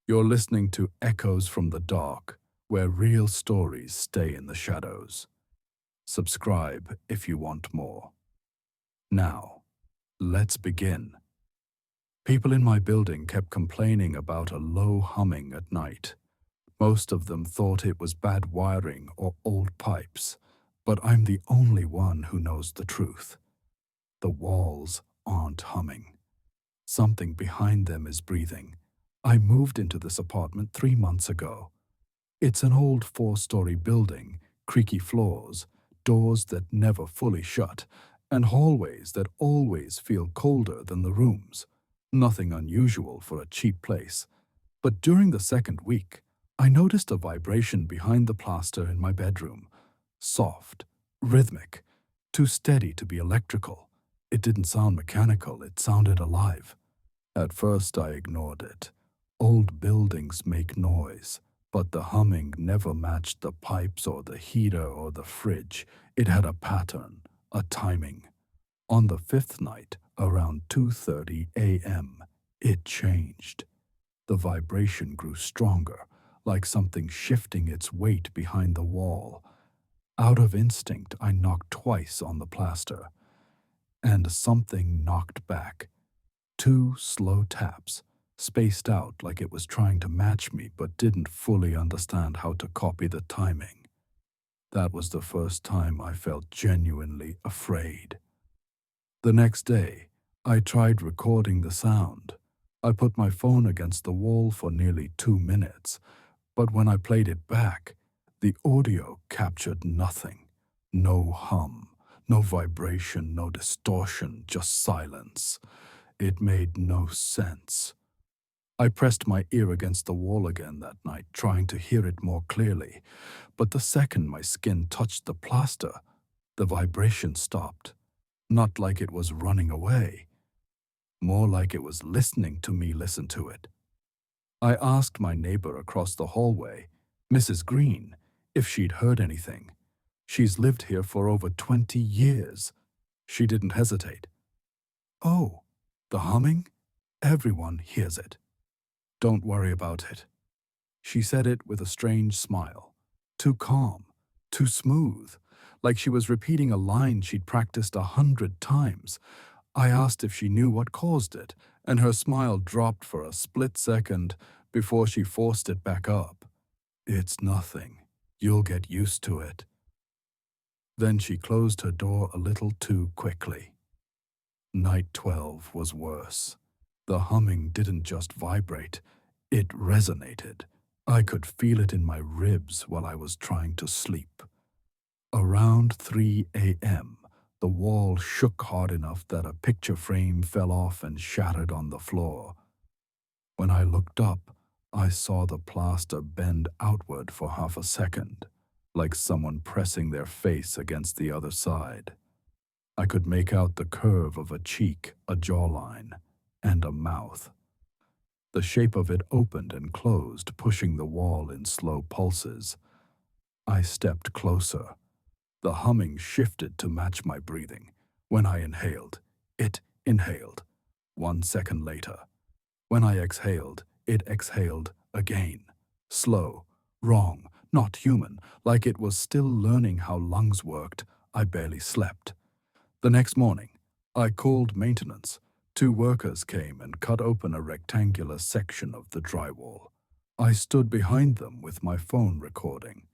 You're listening to Echoes from the Dark, where real stories stay in the shadows. Subscribe if you want more. Now, let's begin. People in my building kept complaining about a low humming at night. Most of them thought it was bad wiring or old pipes, but I'm the only one who knows the truth. The walls aren't humming. Something behind them is breathing. I moved into this apartment 3 months ago. It's an old 4-story building, creaky floors, doors that never fully shut, and hallways that always feel colder than the rooms. Nothing unusual for a cheap place. But during the second week, I noticed a vibration behind the plaster in my bedroom. Soft, rhythmic, too steady to be electrical. It didn't sound mechanical, it sounded alive. At first I ignored it. Old buildings make noise, but the humming never matched the pipes or the heater or the fridge. It had a pattern, a timing. On the fifth night, around 2:30 a.m., it changed. The vibration grew stronger, like something shifting its weight behind the wall. Out of instinct, I knocked twice on the plaster, and something knocked back. 2 slow taps, spaced out like it was trying to match me but didn't fully understand how to copy the timing. That was the first time I felt genuinely afraid. The next day, I tried recording the sound. I put my phone against the wall for nearly 2 minutes, but when I played it back, the audio captured nothing. No hum, no vibration, no distortion, just silence. It made no sense. I pressed my ear against the wall again that night, trying to hear it more clearly, but the second my skin touched the plaster, the vibration stopped. Not like it was running away, more like it was listening to me listen to it. I asked my neighbor across the hallway, Mrs. Green, if she'd heard anything. She's lived here for over 20 years. She didn't hesitate. "Oh, the humming? Everyone hears it. Don't worry about it." She said it with a strange smile, too calm, too smooth, like she was repeating a line she'd practiced 100 times. I asked if she knew what caused it, and her smile dropped for a split second before she forced it back up. "It's nothing. You'll get used to it." Then she closed her door a little too quickly. Night 12 was worse. The humming didn't just vibrate, it resonated. I could feel it in my ribs while I was trying to sleep. Around 3 a.m., the wall shook hard enough that a picture frame fell off and shattered on the floor. When I looked up, I saw the plaster bend outward for half a second, like someone pressing their face against the other side. I could make out the curve of a cheek, a jawline, and a mouth. The shape of it opened and closed, pushing the wall in slow pulses. I stepped closer. The humming shifted to match my breathing. When I inhaled, it inhaled. 1 second later. When I exhaled, it exhaled again. Slow, wrong, not human, like it was still learning how lungs worked. I barely slept. The next morning, I called maintenance. 2 workers came and cut open a rectangular section of the drywall. I stood behind them with my phone recording.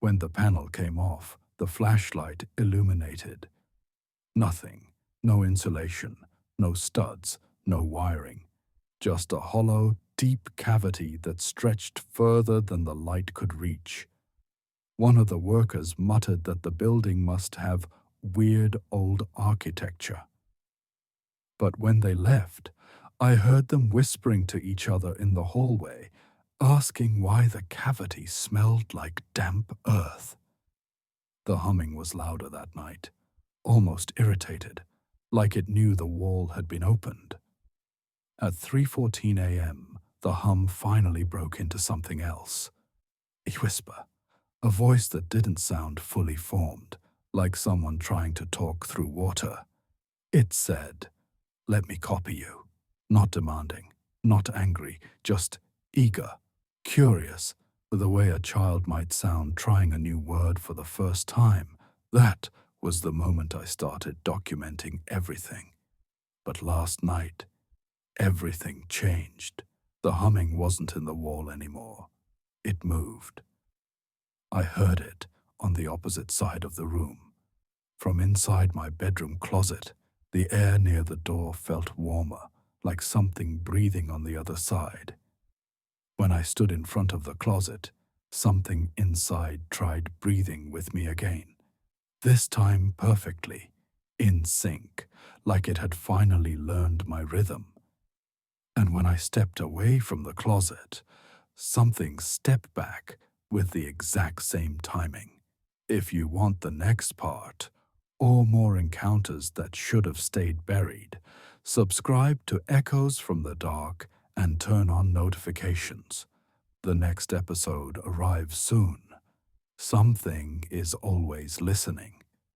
When the panel came off, the flashlight illuminated. Nothing, no insulation, no studs, no wiring. Just a hollow, deep cavity that stretched further than the light could reach. One of the workers muttered that the building must have weird old architecture. But when they left, I heard them whispering to each other in the hallway, asking why the cavity smelled like damp earth. The humming was louder that night, almost irritated, like it knew the wall had been opened. At 3:14 a.m., the hum finally broke into something else. A whisper, a voice that didn't sound fully formed, like someone trying to talk through water. It said, "Let me copy you." Not demanding, not angry, just eager, curious, the way a child might sound trying a new word for the first time. That was the moment I started documenting everything. But last night, everything changed. The humming wasn't in the wall anymore. It moved. I heard it on the opposite side of the room. From inside my bedroom closet, the air near the door felt warmer, like something breathing on the other side. When I stood in front of the closet, something inside tried breathing with me again. This time perfectly, in sync, like it had finally learned my rhythm. And when I stepped away from the closet, something stepped back with the exact same timing. If you want the next part, or more encounters that should have stayed buried, subscribe to Echoes from the Dark and turn on notifications. The next episode arrives soon. Something is always listening.